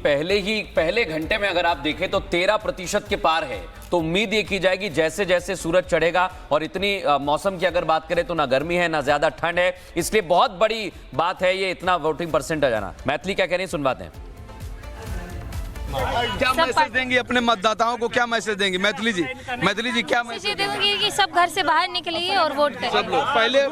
पहले घंटे में अगर आप देखें तो 13% के पार है। तो उम्मीद ये की जाएगी जैसे जैसे सूरज चढ़ेगा, और इतनी मौसम की अगर बात करें तो ना गर्मी है ना ज्यादा ठंड है, इसलिए बहुत बड़ी बात है ये इतना वोटिंग परसेंट आ जाना। मैथिली क्या कह रही है, सुनवाते हैं। क्या मैसेज देंगी अपने मतदाताओं को, क्या मैसेज देंगी मैथिली जी? मैथिली जी क्या मैसेज देंगी कि सब घर से बाहर निकलिए और वोट करें। सब लोग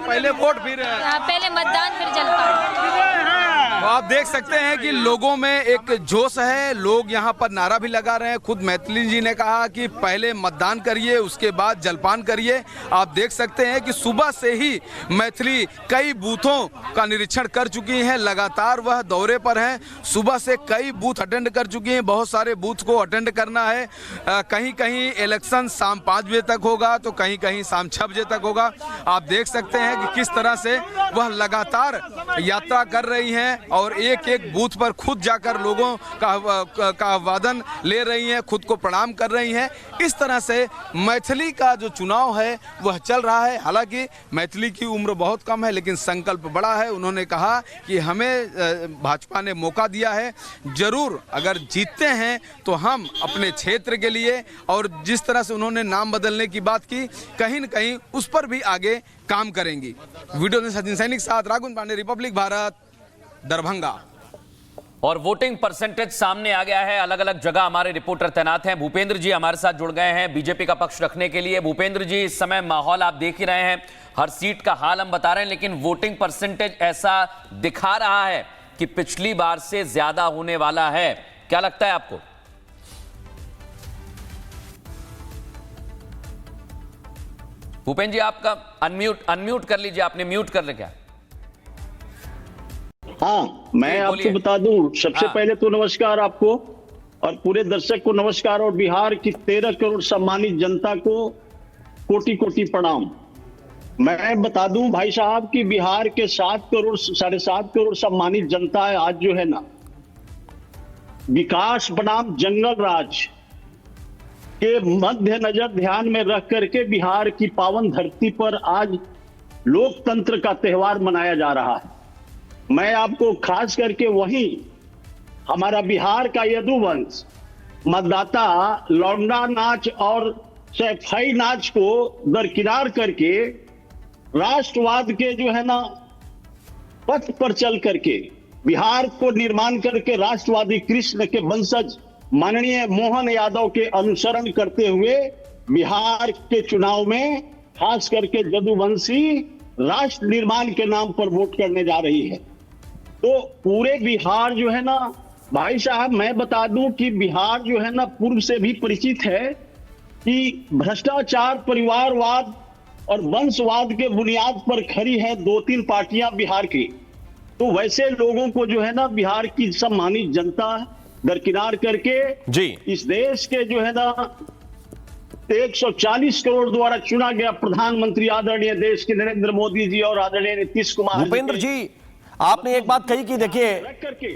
पहले वोट फिर पहले मतदान फिर जलपान। तो आप देख सकते हैं कि लोगों में एक जोश है, लोग यहाँ पर नारा भी लगा रहे हैं। खुद मैथिली जी ने कहा कि पहले मतदान करिए उसके बाद जलपान करिए। आप देख सकते हैं कि सुबह से ही मैथिली कई बूथों का निरीक्षण कर चुकी हैं, लगातार वह दौरे पर हैं। सुबह से कई बूथ अटेंड कर चुकी हैं, बहुत सारे बूथ को अटेंड करना है। कहीं कहीं इलेक्शन शाम 5 बजे तक होगा तो कहीं कहीं शाम 6 बजे तक होगा। आप देख सकते हैं कि किस तरह से वह लगातार यात्रा कर रही हैं और एक एक बूथ पर खुद जाकर लोगों का वादन ले रही हैं, खुद को प्रणाम कर रही हैं। इस तरह से मैथिली का जो चुनाव है वह चल रहा है। हालांकि मैथिली की उम्र बहुत कम है लेकिन संकल्प बड़ा है। उन्होंने कहा कि हमें भाजपा ने मौका दिया है, जरूर अगर जीतते हैं तो हम अपने क्षेत्र के लिए, और जिस तरह से उन्होंने नाम बदलने की बात की, कहीं न कहीं उस पर भी आगे काम करेंगी। वीडियो में सचिन सैनिक साथ राघुन पांडे, रिपब्लिक भारत, दरभंगा। और वोटिंग परसेंटेज सामने आ गया है। अलग अलग जगह हमारे रिपोर्टर तैनात हैं। भूपेंद्र जी हमारे साथ जुड़ गए हैं बीजेपी का पक्ष रखने के लिए। भूपेंद्र जी, इस समय माहौल आप देख ही रहे हैं, हर सीट का हाल हम बता रहे हैं, लेकिन वोटिंग परसेंटेज ऐसा दिखा रहा है कि पिछली बार से ज्यादा होने वाला है। क्या लगता है आपको? भूपेंद्र जी, आपका अनम्यूट कर लीजिए, आपने म्यूट कर लिया क्या? हाँ, मैं आपको बता दूं, सबसे पहले तो नमस्कार आपको और पूरे दर्शक को नमस्कार, और बिहार की 13 करोड़ सम्मानित जनता को कोटि कोटि प्रणाम। मैं बता दूं भाई साहब कि बिहार के 7 करोड़ 7.5 करोड़ सम्मानित जनता है। आज जो है ना, विकास बनाम जंगल राज के मध्य नजर ध्यान में रख करके बिहार की पावन धरती पर आज लोकतंत्र का त्योहार मनाया जा रहा है। मैं आपको खास करके वहीं हमारा बिहार का यदुवंश मतदाता लौंडा नाच और सैफई नाच को दरकिनार करके राष्ट्रवाद के जो है ना पथ पर चल करके बिहार को निर्माण करके राष्ट्रवादी कृष्ण के वंशज माननीय मोहन यादव के अनुसरण करते हुए बिहार के चुनाव में खास करके यदुवंशी राष्ट्र निर्माण के नाम पर वोट करने जा रही है। तो पूरे बिहार जो है ना भाई साहब, मैं बता दूं कि बिहार जो है ना पूर्व से भी परिचित है कि भ्रष्टाचार, परिवारवाद और वंशवाद के बुनियाद पर खड़ी है 2-3 पार्टियां बिहार की। तो वैसे लोगों को जो है ना बिहार की सम्मानित जनता दरकिनार करके जी इस देश के जो है ना 140 करोड़ द्वारा चुना गया प्रधानमंत्री आदरणीय देश के नरेंद्र मोदी जी और आदरणीय नीतीश कुमार। भूपेंद्र जी, आपने एक बात कही कि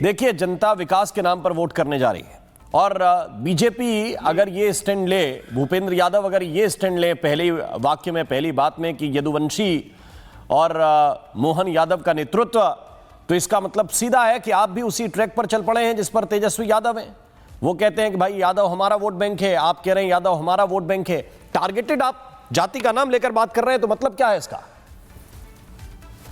देखिए जनता विकास के नाम पर वोट करने जा रही है, और बीजेपी अगर ये स्टैंड ले, भूपेंद्र यादव अगर ये स्टैंड ले पहले वाक्य में, पहली बात में, कि यदुवंशी और मोहन यादव का नेतृत्व, तो इसका मतलब सीधा है कि आप भी उसी ट्रैक पर चल पड़े हैं जिस पर तेजस्वी यादव हैं। वो कहते हैं कि भाई यादव हमारा वोट बैंक है, आप कह रहे हैं यादव हमारा वोट बैंक है। टारगेटेड आप जाति का नाम लेकर बात कर रहे हैं, तो मतलब क्या है इसका?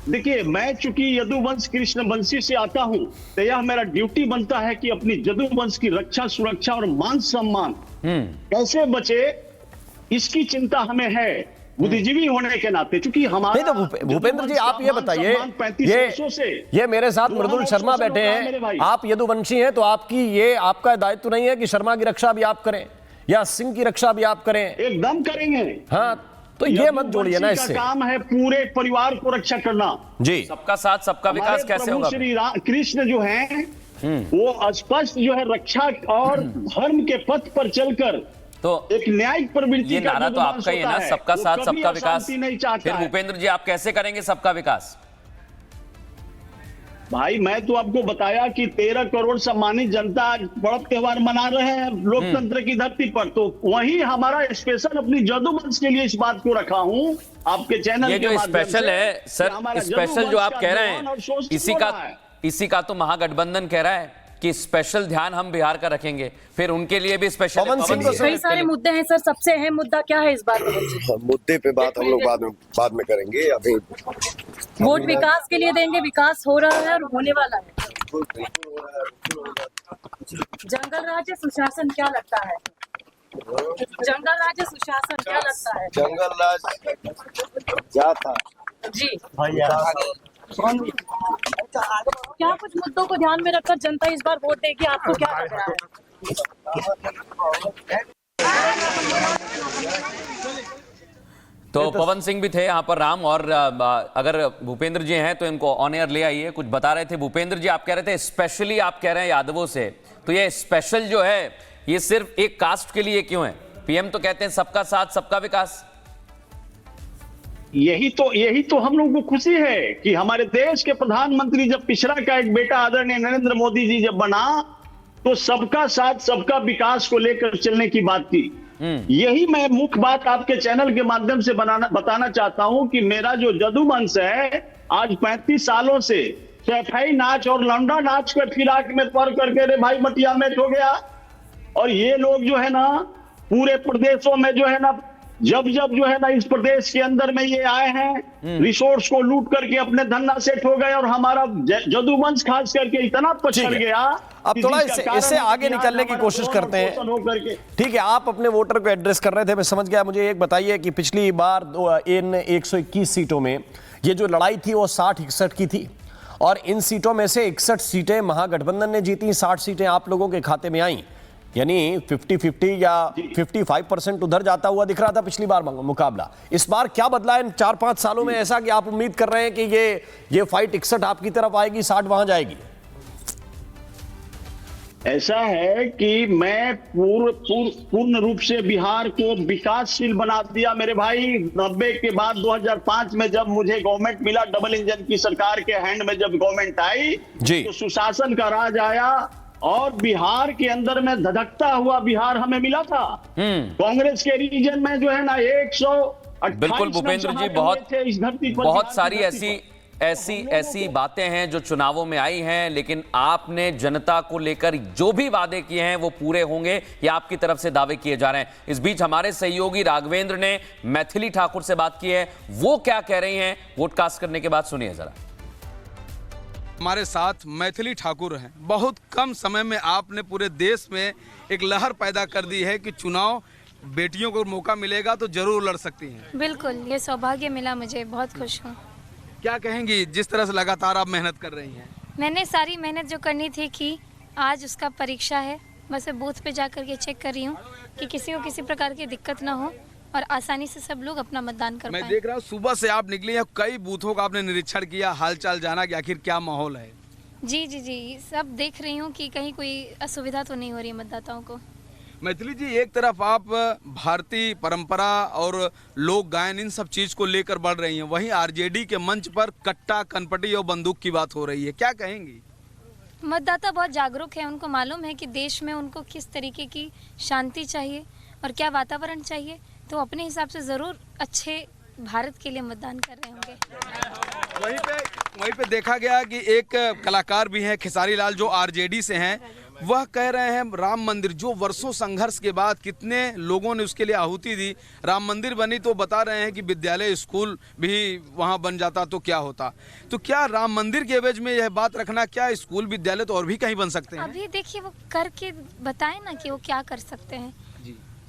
देखिए, मैं चूंकि यदुवंश कृष्ण वंशी से आता हूं, तो यह मेरा ड्यूटी बनता है कि अपनी यदुवंश की रक्षा, सुरक्षा और मान सम्मान कैसे बचे, इसकी चिंता हमें है बुद्धिजीवी होने के नाते। चूंकि हमारा नहीं तो भूपेंद्र जी आप ये बताइए, ये मेरे साथ मृदुल शर्मा बैठे हैं, आप यदुवंशी हैं, तो आपका दायित्व नहीं है कि शर्मा की रक्षा भी आप करें या सिंह की रक्षा भी आप करें? एकदम करेंगे। हाँ, तो ये मत जोड़िए ना इससे। काम है पूरे परिवार को रक्षा करना जी। सबका साथ सबका विकास कैसे होगा? श्री कृष्ण जो है वो स्पष्ट जो है रक्षा और धर्म के पथ पर चलकर तो एक न्यायिक प्रवृत्ति, ये नारा तो आपका ही है ना, सबका साथ सबका विकास। नहीं चाहता। फिर भूपेंद्र जी आप कैसे करेंगे सबका विकास? भाई मैं तो आपको बताया कि 13 करोड़ सम्मानित जनता बड़ा त्योहार मना रहे हैं लोकतंत्र की धरती पर, तो वहीं हमारा स्पेशल अपनी यदुवंश के लिए इस बात को रखा हूं आपके चैनल ये जो स्पेशल है सर, स्पेशल जो आप कह रहे हैं, इसी का तो महागठबंधन कह रहा है कि स्पेशल ध्यान हम बिहार का रखेंगे, फिर उनके लिए भी स्पेशल। पवन सिंह को कई सारे मुद्दे हैं सर, सबसे अहम मुद्दा क्या है इस बार? मुद्दे पे बात हम लोग बाद में करेंगे। अभी वोट विकास के लिए देंगे, विकास हो रहा है और होने वाला है। जंगल राज सुशासन क्या लगता है? जंगल राज सुशासन क्या लगता है? जंगल राज क्या था जी क्या कुछ मुद्दों को ध्यान में रखकर जनता इस बार वोट देगी, आपको क्या लग रहा है? तो पवन सिंह भी थे यहाँ पर राम, और अगर भूपेंद्र जी हैं तो इनको ऑन एयर ले आइए। कुछ बता रहे थे भूपेंद्र जी, आप कह रहे थे स्पेशली आप कह रहे हैं यादवों से, तो ये स्पेशल जो है ये सिर्फ एक कास्ट के लिए क्यों है? पीएम तो कहते हैं सबका साथ सबका विकास। यही तो हम लोग को खुशी है कि हमारे देश के प्रधानमंत्री जब पिछड़ा का एक बेटा आदरणीय नरेंद्र मोदी जी जब बना तो सबका साथ सबका विकास को लेकर चलने की बात की। यही मैं मुख्य बात आपके चैनल के माध्यम से बताना चाहता हूं कि मेरा जो जदुवंश है आज 35 सालों से सैफई नाच और लौंडा नाच कर फिराक में पढ़ करके रे भाई मटिया मैच हो गया। और ये लोग जो है ना पूरे प्रदेशों में जो है ना जब जो है ना इस प्रदेश के अंदर में ये आए हैं रिसोर्स को लूट करके अपने धन्ना सेट हो गए और हमारा जदुवंश खास करके इतना पछड़ गया। अब थोड़ा इससे आगे निकलने की कोशिश करते हैं। ठीक है, आप अपने वोटर को एड्रेस कर रहे थे, मैं समझ गया। मुझे एक बताइए कि पिछली बार इन 121 सीटों में ये जो लड़ाई थी वो 60-61 की थी, और इन सीटों में से 61 सीटें महागठबंधन ने जीती, 60 सीटें आप लोगों के खाते में आई, यानी 50-50 या 55% उधर जाता हुआ दिख रहा था पिछली बार मुकाबला। इस बार क्या बदला इन 4-5 सालों में ऐसा कि आप उम्मीद कर रहे हैं कि ये फाइट 61 आपकी तरफ आएगी, 60 वहां जाएगी? ऐसा है कि मैं पूर्ण रूप से बिहार को विकासशील बना दिया मेरे भाई। 90 के बाद 2005 में जब मुझे गवर्नमेंट मिला, डबल इंजन की सरकार के हैंड में जब गवर्नमेंट आई तो सुशासन का राज आया और बिहार के अंदर में धधकता हुआ बिहार हमें मिला था। कांग्रेस के रीजन में जो है ना 128 बिल्कुल भूपेंद्र जी, बहुत सारी ऐसी बातें हैं जो चुनावों में आई हैं, लेकिन आपने जनता को लेकर जो भी वादे किए हैं वो पूरे होंगे, या आपकी तरफ से दावे किए जा रहे हैं? इस बीच हमारे सहयोगी राघवेंद्र ने मैथिली ठाकुर से बात की है, वो क्या कह रही हैं वोट कास्ट करने के बाद, सुनिए जरा। हमारे साथ मैथिली ठाकुर हैं। बहुत कम समय में आपने पूरे देश में एक लहर पैदा कर दी है कि चुनाव बेटियों को मौका मिलेगा तो जरूर लड़ सकती हैं। बिल्कुल, ये सौभाग्य मिला मुझे, बहुत खुश हूँ। क्या कहेंगी जिस तरह से लगातार आप मेहनत कर रही हैं? मैंने सारी मेहनत जो करनी थी की, आज उसका परीक्षा है। बस बूथ पे जा करके चेक कर रही हूँ कि किसी को किसी प्रकार की दिक्कत ना हो और आसानी से सब लोग अपना मतदान कर पाएं। मैं देख रहा हूँ सुबह से आप निकली हैं, कई बूथों का आपने निरीक्षण किया, हालचाल जाना कि आखिर क्या माहौल है। जी सब देख रही हूँ कि कहीं कोई असुविधा तो नहीं हो रही है मतदाताओं को। मैथिली जी, एक तरफ आप भारतीय परंपरा और लोक गायन इन सब चीज को लेकर बढ़ रही हैं, वहीं आरजेडी के मंच पर कट्टा, कनपटी और बंदूक की बात हो रही है, क्या कहेंगी? मतदाता बहुत जागरूक है, उनको मालूम है कि देश में उनको किस तरीके की शांति चाहिए और क्या वातावरण चाहिए, तो अपने हिसाब से जरूर अच्छे भारत के लिए मतदान कर रहे होंगे। वहीं पे देखा गया कि एक कलाकार भी हैं खेसारी लाल जो आरजेडी से हैं, वह कह रहे हैं राम मंदिर जो वर्षों संघर्ष के बाद कितने लोगों ने उसके लिए आहुति दी, राम मंदिर बनी तो बता रहे हैं कि विद्यालय स्कूल भी वहां बन जाता तो क्या होता। तो क्या राम मंदिर के एवज में यह बात रखना, क्या स्कूल विद्यालय तो और भी कहीं बन सकते हैं? अभी देखिए वो करके बताए ना कि वो क्या कर सकते हैं।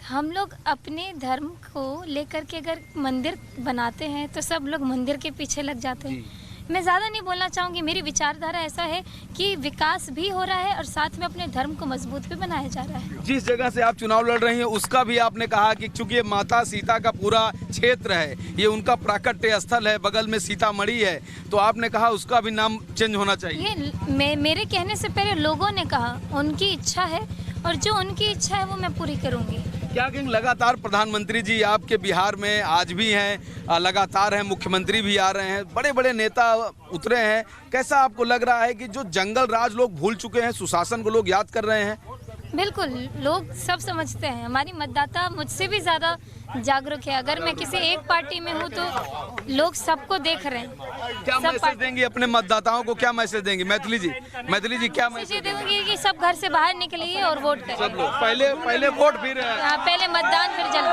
हम लोग अपने धर्म को लेकर के अगर मंदिर बनाते हैं तो सब लोग मंदिर के पीछे लग जाते हैं। मैं ज़्यादा नहीं बोलना चाहूँगी, मेरी विचारधारा ऐसा है कि विकास भी हो रहा है और साथ में अपने धर्म को मजबूत भी बनाया जा रहा है। जिस जगह से आप चुनाव लड़ रही हैं उसका भी आपने कहा कि चूंकि ये माता सीता का पूरा क्षेत्र है, ये उनका प्राकट्य स्थल है, बगल में सीतामढ़ी है, तो आपने कहा उसका भी नाम चेंज होना चाहिए। ये मेरे कहने से पहले लोगों ने कहा, उनकी इच्छा है और जो उनकी इच्छा है वो मैं पूरी करूँगी। क्या कहेंगे, लगातार प्रधानमंत्री जी आपके बिहार में आज भी हैं, लगातार हैं, मुख्यमंत्री भी आ रहे हैं, बड़े बड़े नेता उतरे हैं, कैसा आपको लग रहा है कि जो जंगल राज लोग भूल चुके हैं, सुशासन को लोग याद कर रहे हैं? बिल्कुल, लोग सब समझते हैं। हमारी मतदाता मुझसे भी ज़्यादा जागरूक है। अगर मैं किसी एक पार्टी में हूँ तो लोग सबको देख रहे हैं। क्या सब मैसेज देंगी अपने मतदाताओं को, क्या मैसेज देंगी? मैथिली जी क्या मैसेज ये दूंगी कि सब घर से बाहर निकलिए और वोट करें। सब लोग पहले वोट फिर हाँ, पहले मतदान फिर जल